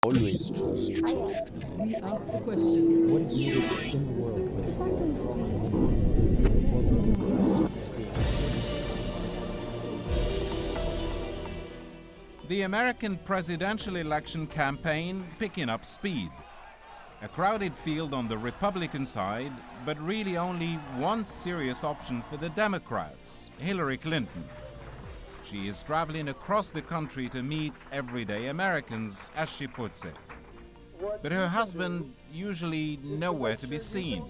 Always true. We ask the questions. What is needed in the world? Is that going to be? The American presidential election campaign picking up speed. A crowded field on the Republican side, but really only one serious option for the Democrats, Hillary Clinton. She is traveling across the country to meet everyday Americans, as she puts it. But her husband usually nowhere to be seen.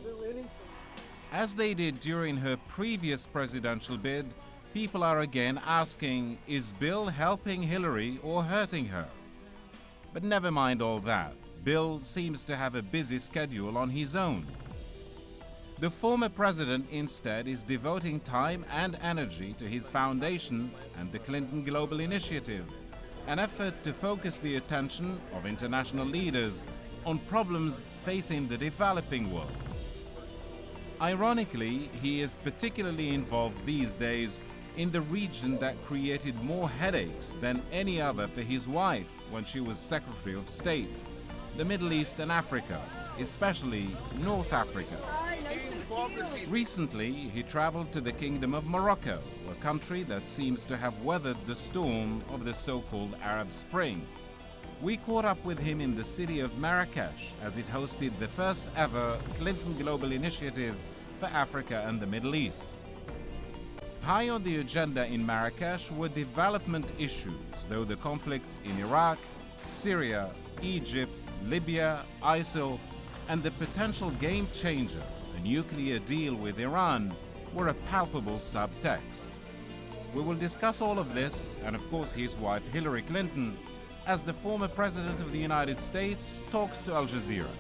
As they did during her previous presidential bid, people are again asking, is Bill helping Hillary or hurting her? But never mind all that. Bill seems to have a busy schedule on his own. The former president instead is devoting time and energy to his foundation and the Clinton Global Initiative, an effort to focus the attention of international leaders on problems facing the developing world. Ironically, he is particularly involved these days in the region that created more headaches than any other for his wife when she was Secretary of State, the Middle East and Africa, especially North Africa. Recently, he traveled to the Kingdom of Morocco, a country that seems to have weathered the storm of the so-called Arab Spring. We caught up with him in the city of Marrakesh as it hosted the first ever Clinton Global Initiative for Africa and the Middle East. High on the agenda in Marrakesh were development issues, though the conflicts in Iraq, Syria, Egypt, Libya, ISIL, and the potential game changer, a nuclear deal with Iran, were a palpable subtext. We will discuss all of this, and of course his wife Hillary Clinton, as the former President of the United States talks to Al Jazeera.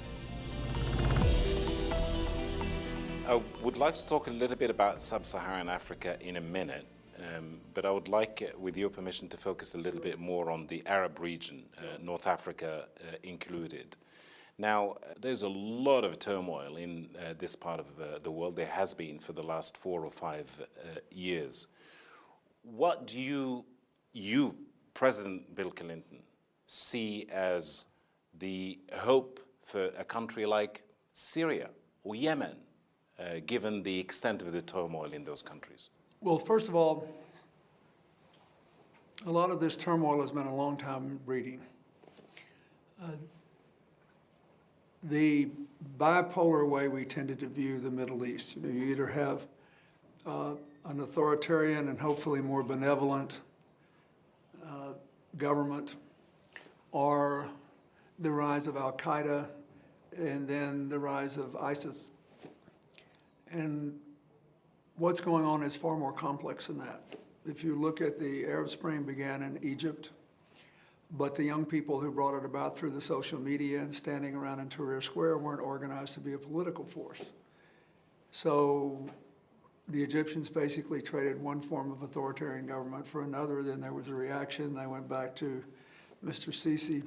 I would like to talk a little bit about sub-Saharan Africa in a minute, but I would like, with your permission, to focus a little bit more on the Arab region, North Africa included. Now, there's a lot of turmoil in this part of the world. There has been for the last 4 or 5 years. What do you, President Bill Clinton, see as the hope for a country like Syria or Yemen, given the extent of the turmoil in those countries? Well, first of all, a lot of this turmoil has been a long time breeding. The bipolar way we tended to view the Middle East, you either have an authoritarian and hopefully more benevolent government, or the rise of Al-Qaeda, and then the rise of ISIS. And what's going on is far more complex than that. If you look at the Arab Spring began in Egypt, but the young people who brought it about through the social media and standing around in Tahrir Square weren't organized to be a political force. So the Egyptians basically traded one form of authoritarian government for another. Then there was a reaction. They went back to Mr. Sisi.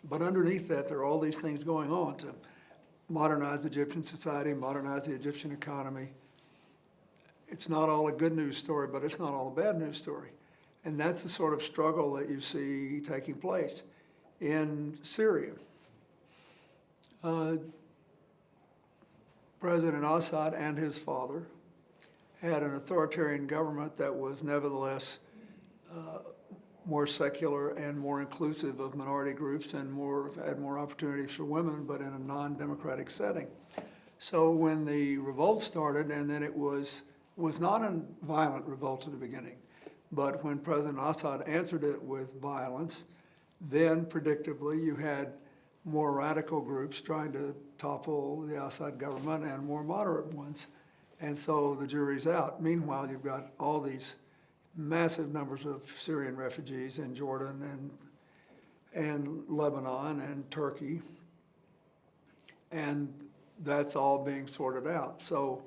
But underneath that, there are all these things going on to modernize Egyptian society, modernize the Egyptian economy. It's not all a good news story, but it's not all a bad news story. And that's the sort of struggle that you see taking place in Syria. President Assad and his father had an authoritarian government that was nevertheless more secular and more inclusive of minority groups and had more opportunities for women, but in a non-democratic setting. So when the revolt started, and then it was not a violent revolt at the beginning, but when President Assad answered it with violence, then predictably you had more radical groups trying to topple the Assad government and more moderate ones. And so the jury's out. Meanwhile, you've got all these massive numbers of Syrian refugees in Jordan and Lebanon and Turkey. And that's all being sorted out. So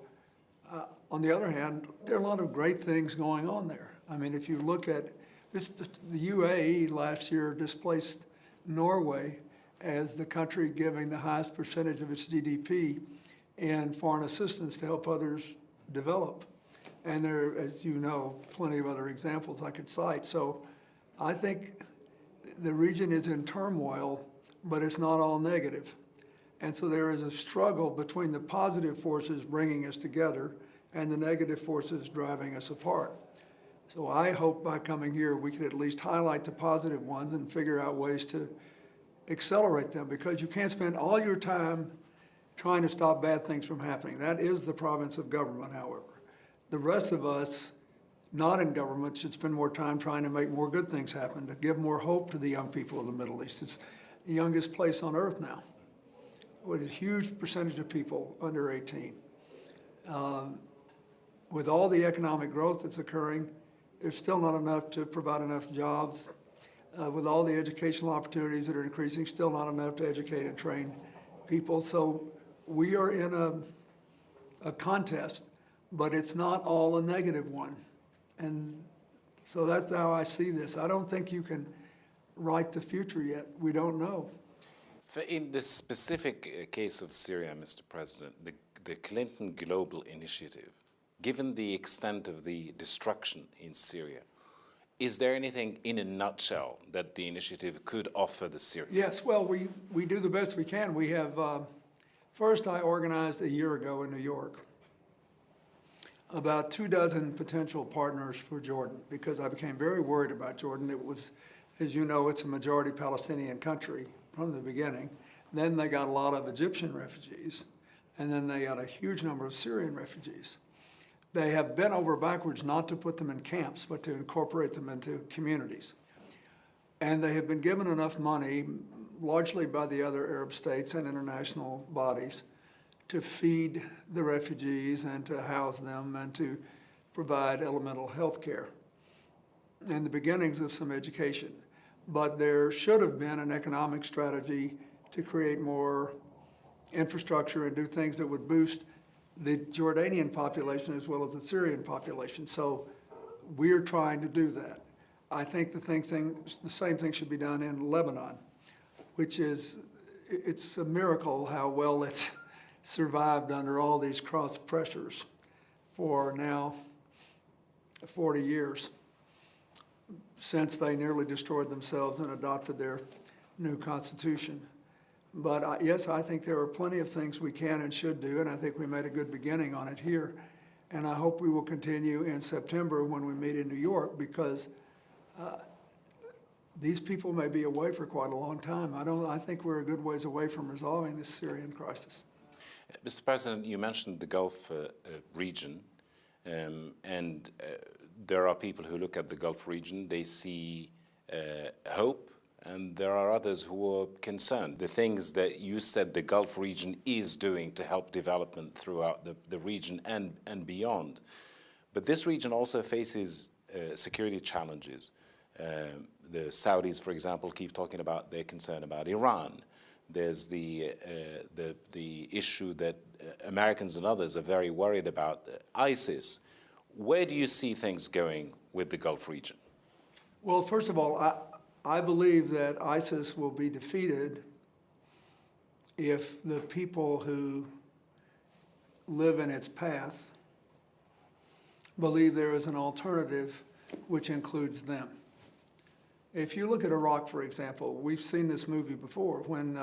on the other hand, there are a lot of great things going on there. I mean, if you look at this, the UAE last year displaced Norway as the country giving the highest percentage of its GDP in foreign assistance to help others develop. And there, as you know, plenty of other examples I could cite. So I think the region is in turmoil, but it's not all negative. And so there is a struggle between the positive forces bringing us together and the negative forces driving us apart. So I hope by coming here, we can at least highlight the positive ones and figure out ways to accelerate them, because you can't spend all your time trying to stop bad things from happening. That is the province of government, however. The rest of us, not in government, should spend more time trying to make more good things happen, to give more hope to the young people of the Middle East. It's the youngest place on earth now, with a huge percentage of people under 18. With all the economic growth that's occurring, there's still not enough to provide enough jobs. With all the educational opportunities that are increasing, still not enough to educate and train people. So we are in a contest, but it's not all a negative one. And so that's how I see this. I don't think you can write the future yet. We don't know. In this specific case of Syria, Mr. President, the Clinton Global Initiative, given the extent of the destruction in Syria, is there anything in a nutshell that the initiative could offer the Syrians? Yes, well, we do the best we can. We have, first I organized a year ago in New York about 24 potential partners for Jordan, because I became very worried about Jordan. It was, as you know, it's a majority Palestinian country from the beginning. Then they got a lot of Egyptian refugees, and then they got a huge number of Syrian refugees. They have bent over backwards not to put them in camps, but to incorporate them into communities. And they have been given enough money, largely by the other Arab states and international bodies, to feed the refugees and to house them and to provide elemental health care and the beginnings of some education. But there should have been an economic strategy to create more infrastructure and do things that would boost the Jordanian population as well as the Syrian population. So we're trying to do that. I think the same thing should be done in Lebanon, which is, it's a miracle how well it's survived under all these cross pressures for now 40 years, since they nearly destroyed themselves and adopted their new constitution. But yes, I think there are plenty of things we can and should do, and I think we made a good beginning on it here. And I hope we will continue in September when we meet in New York, because these people may be away for quite a long time. I think we're a good ways away from resolving this Syrian crisis. Mr. President, you mentioned the Gulf region, and there are people who look at the Gulf region, they see hope, and there are others who are concerned. The things that you said the Gulf region is doing to help development throughout the region and beyond. But this region also faces security challenges. The Saudis, for example, keep talking about their concern about Iran. There's the issue that Americans and others are very worried about ISIS. Where do you see things going with the Gulf region? Well, first of all, I believe that ISIS will be defeated if the people who live in its path believe there is an alternative which includes them. If you look at Iraq, for example, we've seen this movie before. When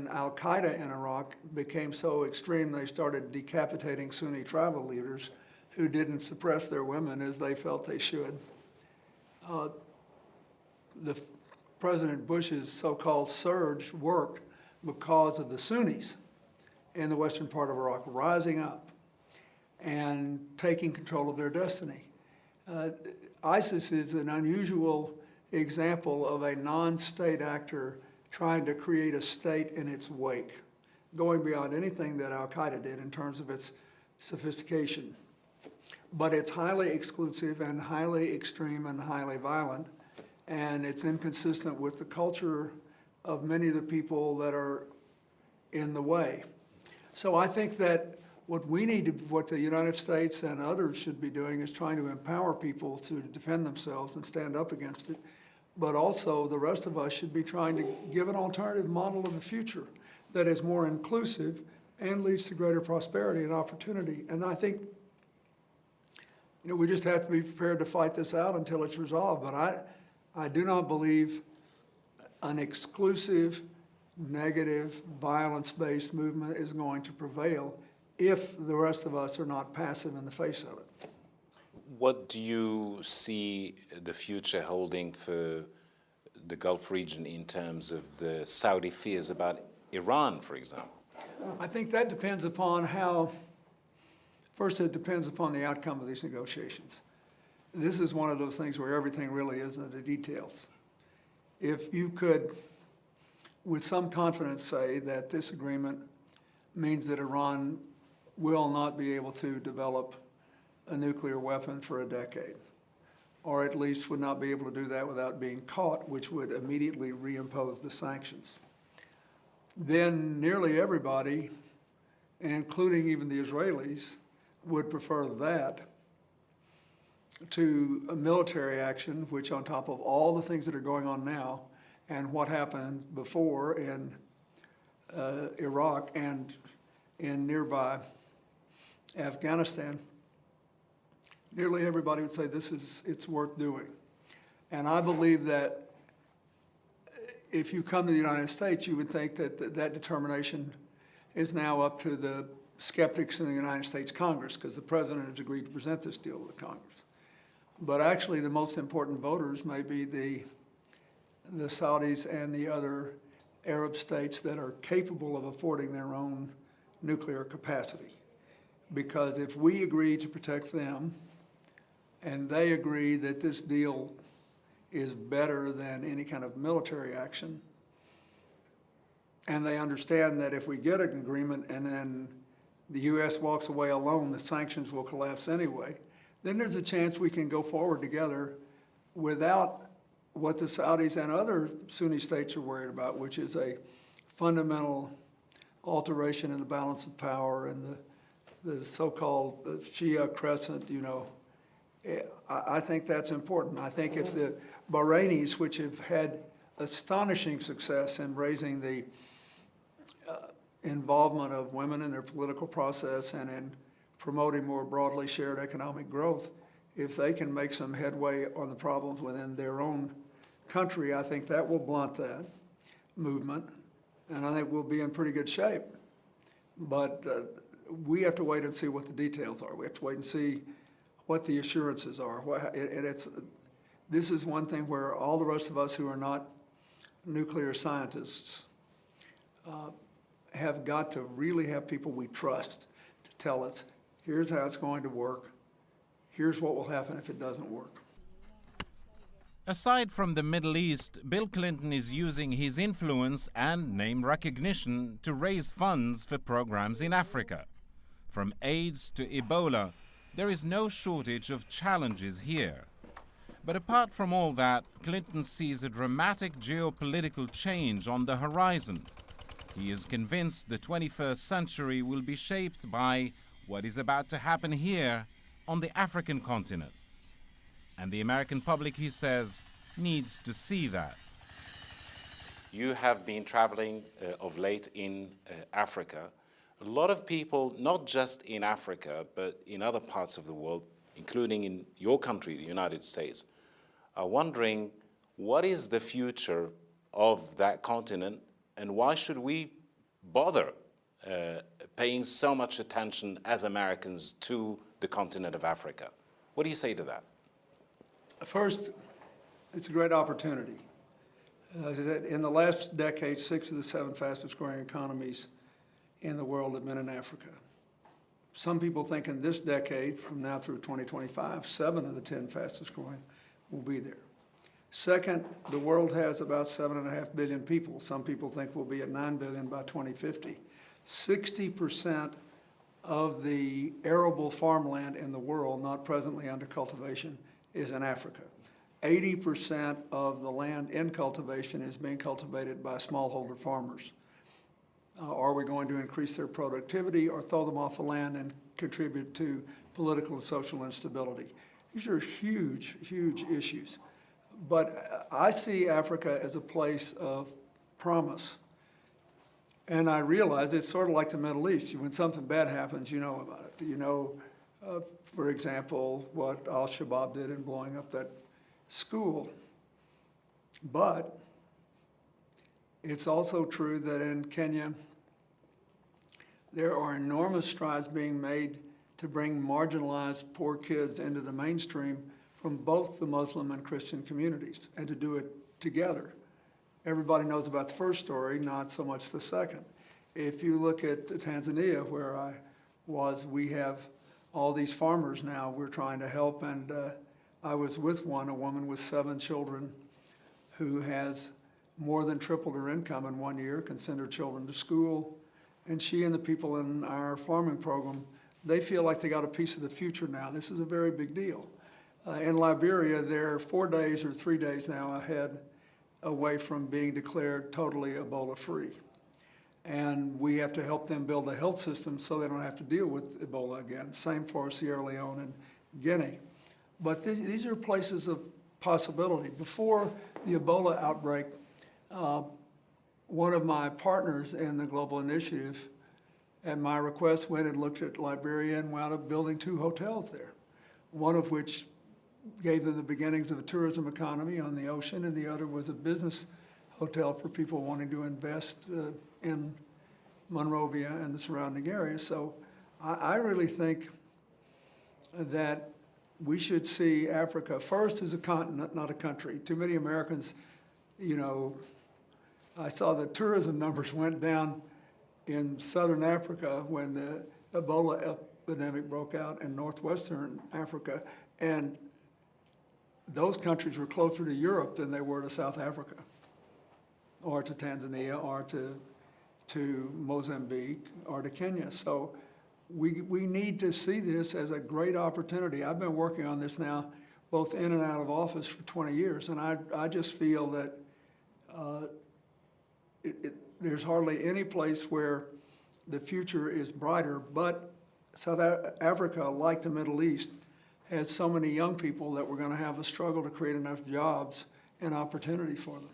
al-Qaeda in Iraq became so extreme, they started decapitating Sunni tribal leaders who didn't suppress their women as they felt they should. President Bush's so-called surge worked because of the Sunnis in the western part of Iraq rising up and taking control of their destiny. ISIS is an unusual example of a non-state actor trying to create a state in its wake, going beyond anything that al-Qaeda did in terms of its sophistication. But it's highly exclusive and highly extreme and highly violent, and it's inconsistent with the culture of many of the people that are in the way. So I think that what the United States and others should be doing is trying to empower people to defend themselves and stand up against it. But also the rest of us should be trying to give an alternative model of the future that is more inclusive and leads to greater prosperity and opportunity. And I think, we just have to be prepared to fight this out until it's resolved. But I do not believe an exclusive, negative, violence-based movement is going to prevail if the rest of us are not passive in the face of it. What do you see the future holding for the Gulf region in terms of the Saudi fears about Iran, for example? I think that depends upon first it depends upon the outcome of these negotiations. This is one of those things where everything really is in the details. If you could, with some confidence, say that this agreement means that Iran will not be able to develop a nuclear weapon for a decade, or at least would not be able to do that without being caught, which would immediately reimpose the sanctions, then nearly everybody, including even the Israelis, would prefer that to a military action, which on top of all the things that are going on now and what happened before in Iraq and in nearby Afghanistan, nearly everybody would say it's worth doing. And I believe that if you come to the United States, you would think that that determination is now up to the skeptics in the United States Congress, because the president has agreed to present this deal to the Congress. But actually, the most important voters may be the Saudis and the other Arab states that are capable of affording their own nuclear capacity. Because if we agree to protect them, and they agree that this deal is better than any kind of military action, and they understand that if we get an agreement and then the U.S. walks away alone, the sanctions will collapse anyway, then there's a chance we can go forward together without what the Saudis and other Sunni states are worried about, which is a fundamental alteration in the balance of power and the so-called Shia crescent, you know. I think that's important. I think if the Bahrainis, which have had astonishing success in raising the involvement of women in their political process and in promoting more broadly shared economic growth, if they can make some headway on the problems within their own country, I think that will blunt that movement, and I think we'll be in pretty good shape. But we have to wait and see what the details are. We have to wait and see what the assurances are. This is one thing where all the rest of us who are not nuclear scientists have got to really have people we trust to tell us, here's how it's going to work, here's what will happen if it doesn't work. Aside from the Middle East, Bill Clinton is using his influence and name recognition to raise funds for programs in Africa. From AIDS to Ebola, there is no shortage of challenges here. But apart from all that, Clinton sees a dramatic geopolitical change on the horizon. He is convinced the 21st century will be shaped by what is about to happen here on the African continent. And the American public, he says, needs to see that. You have been traveling of late in Africa. A lot of people, not just in Africa, but in other parts of the world, including in your country, the United States, are wondering what is the future of that continent and why should we bother paying so much attention as Americans to the continent of Africa? What do you say to that? First, it's a great opportunity. In the last decade, 6 of the 7 fastest growing economies in the world have been in Africa. Some people think in this decade, from now through 2025, 7 of the 10 fastest growing will be there. Second, the world has about 7.5 billion people. Some people think we'll be at 9 billion by 2050. 60% of the arable farmland in the world not presently under cultivation is in Africa. 80% of the land in cultivation is being cultivated by smallholder farmers. Are we going to increase their productivity or throw them off the land and contribute to political and social instability? These are huge, huge issues. But I see Africa as a place of promise. And I realize it's sort of like the Middle East. When something bad happens, you know about it. You know, for example, what al-Shabaab did in blowing up that school. But it's also true that in Kenya, there are enormous strides being made to bring marginalized poor kids into the mainstream from both the Muslim and Christian communities, and to do it together. Everybody knows about the first story, not so much the second. If you look at Tanzania, where I was, we have all these farmers now we're trying to help, and I was with one, a woman with 7 children who has more than tripled her income in 1 year, can send her children to school, and she and the people in our farming program, they feel like they got a piece of the future now. This is a very big deal. In Liberia, they're 4 days or 3 days now away from being declared totally Ebola-free. And we have to help them build a health system so they don't have to deal with Ebola again. Same for Sierra Leone and Guinea. But these are places of possibility. Before the Ebola outbreak, one of my partners in the global initiative, at my request, went and looked at Liberia and wound up building 2 hotels there, one of which gave them the beginnings of a tourism economy on the ocean, and the other was a business hotel for people wanting to invest in Monrovia and the surrounding area. So I really think that we should see Africa first as a continent, not a country. Too many Americans, you know, I saw the tourism numbers went down in southern Africa when the Ebola epidemic broke out in northwestern Africa, and those countries were closer to Europe than they were to South Africa, or to Tanzania, or to Mozambique, or to Kenya. So we need to see this as a great opportunity. I've been working on this now, both in and out of office, for 20 years, and I just feel that there's hardly any place where the future is brighter, but South Africa, like the Middle East, has so many young people that we're going to have a struggle to create enough jobs and opportunity for them.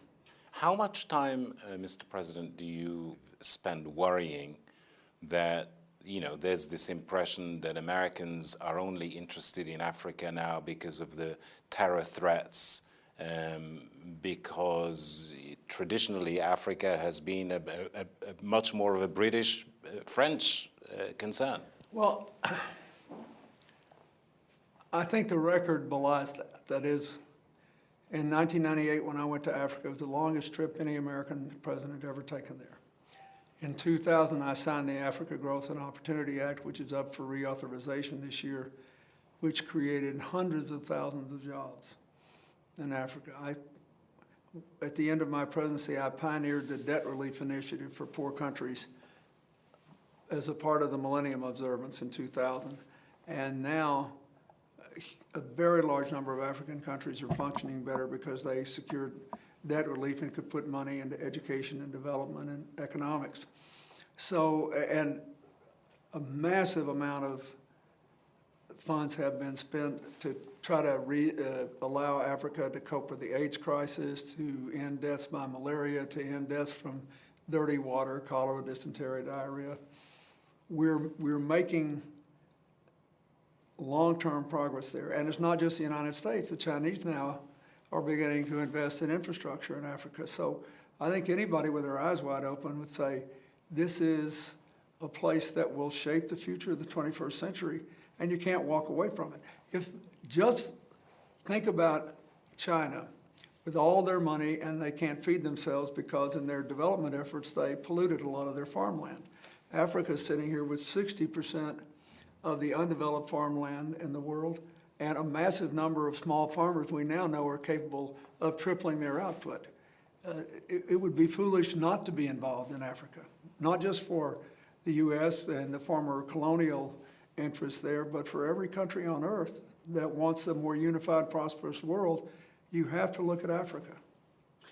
How much time, Mr. President, do you spend worrying that, you know, there's this impression that Americans are only interested in Africa now because of the terror threats, because traditionally Africa has been a much more of a British, French concern? Well, I think the record belies that. That is, in 1998, when I went to Africa, it was the longest trip any American president had ever taken there. In 2000, I signed the Africa Growth and Opportunity Act, which is up for reauthorization this year, which created hundreds of thousands of jobs in Africa. At the end of my presidency, I pioneered the debt relief initiative for poor countries as a part of the Millennium Observance in 2000. And now, a very large number of African countries are functioning better because they secured debt relief and could put money into education and development and economics. So, and a massive amount of funds have been spent to try to allow Africa to cope with the AIDS crisis, to end deaths by malaria, to end deaths from dirty water, cholera, dysentery, diarrhea. We're making long-term progress there. And it's not just the United States. The Chinese now are beginning to invest in infrastructure in Africa. So I think anybody with their eyes wide open would say, this is a place that will shape the future of the 21st century, and you can't walk away from it. If just think about China with all their money, and they can't feed themselves because in their development efforts, they polluted a lot of their farmland. Africa's sitting here with 60% of the undeveloped farmland in the world, and a massive number of small farmers we now know are capable of tripling their output. It would be foolish not to be involved in Africa, not just for the U.S. and the former colonial interests there, but for every country on earth that wants a more unified, prosperous world. You have to look at Africa.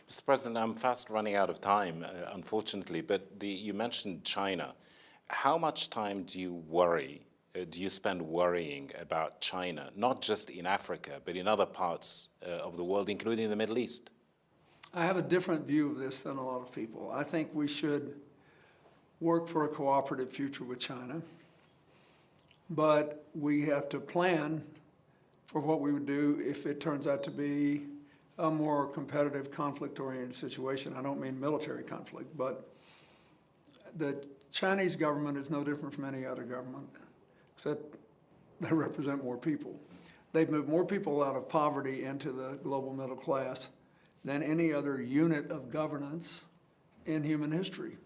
Mr. President, I'm fast running out of time, unfortunately, but you mentioned China. How much time do you spend worrying about China, not just in Africa, but in other parts of the world, including the Middle East? I have a different view of this than a lot of people. I think we should work for a cooperative future with China, but we have to plan for what we would do if it turns out to be a more competitive, conflict-oriented situation. I don't mean military conflict, but the Chinese government is no different from any other government, except they represent more people. They've moved more people out of poverty into the global middle class than any other unit of governance in human history.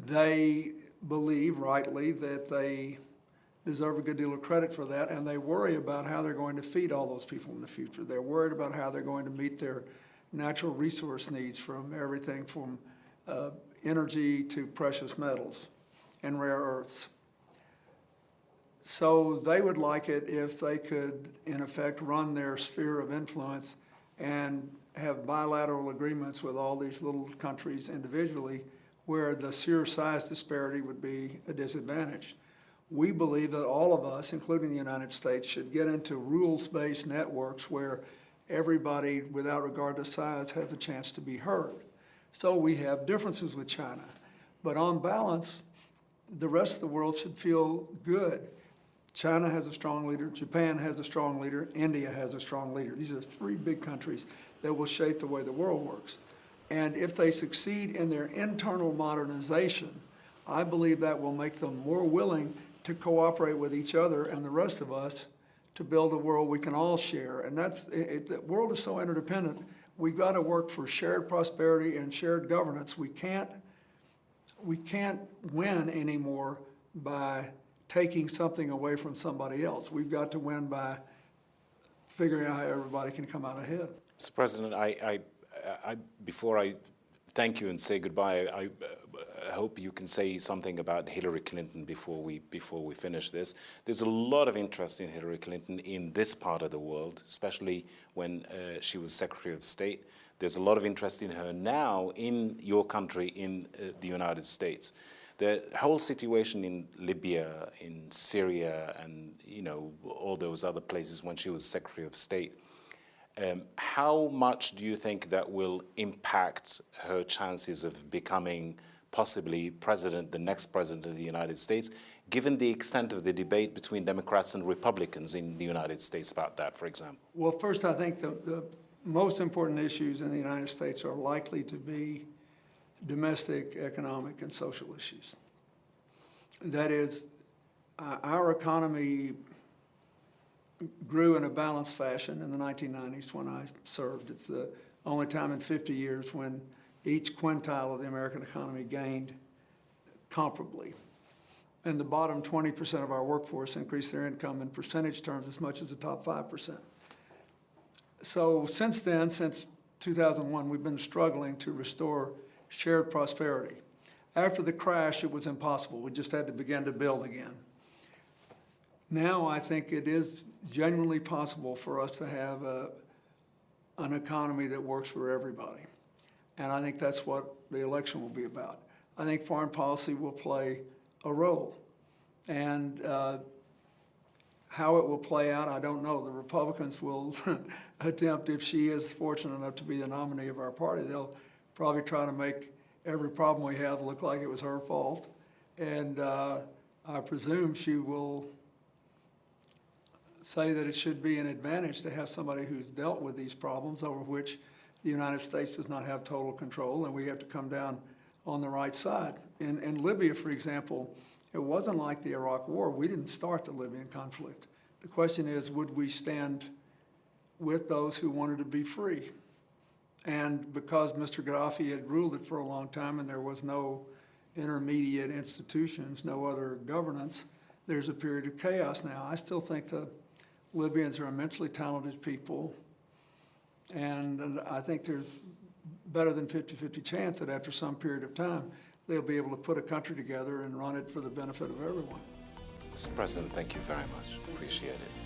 They believe, rightly, that they deserve a good deal of credit for that, and they worry about how they're going to feed all those people in the future. They're worried about how they're going to meet their natural resource needs, from everything from energy to precious metals and rare earths. So they would like it if they could, in effect, run their sphere of influence and have bilateral agreements with all these little countries individually, where the sheer size disparity would be a disadvantage. We believe that all of us, including the United States, should get into rules-based networks where everybody, without regard to size, has a chance to be heard. So we have differences with China. But on balance, the rest of the world should feel good. China has a strong leader, Japan has a strong leader, India has a strong leader. These are three big countries that will shape the way the world works. And if they succeed in their internal modernization, I believe that will make them more willing to cooperate with each other and the rest of us to build a world we can all share. And the world is so interdependent. We've got to work for shared prosperity and shared governance. We can't win anymore by taking something away from somebody else. We've got to win by figuring out how everybody can come out ahead. Mr. President, before I thank you and say goodbye, I hope you can say something about Hillary Clinton before we finish this. There's a lot of interest in Hillary Clinton in this part of the world, especially when she was Secretary of State. There's a lot of interest in her now in your country, in the United States. The whole situation in Libya, in Syria, and all those other places when she was Secretary of State, how much do you think that will impact her chances of becoming possibly the next president of the United States, given the extent of the debate between Democrats and Republicans in the United States about that, for example? Well, first, I think the most important issues in the United States are likely to be domestic, economic, and social issues. That is, our economy grew in a balanced fashion in the 1990s when I served. It's the only time in 50 years when each quintile of the American economy gained comparably. And the bottom 20% of our workforce increased their income in percentage terms as much as the top 5%. So since then, since 2001, we've been struggling to restore shared prosperity. After the crash, it was impossible. We just had to begin to build again. Now I think it is genuinely possible for us to have an economy that works for everybody. And I think that's what the election will be about. I think foreign policy will play a role. And how it will play out, I don't know. The Republicans will attempt, if she is fortunate enough to be the nominee of our party, they'll probably try to make every problem we have look like it was her fault. And I presume she will say that it should be an advantage to have somebody who's dealt with these problems over which the United States does not have total control, and we have to come down on the right side. In Libya, for example, it wasn't like the Iraq War. We didn't start the Libyan conflict. The question is, would we stand with those who wanted to be free? And because Mr. Gaddafi had ruled it for a long time and there was no intermediate institutions, no other governance, there's a period of chaos now. I still think the Libyans are immensely talented people, and I think there's better than 50-50 chance that after some period of time, they'll be able to put a country together and run it for the benefit of everyone. Mr. President, thank you very much. Appreciate it.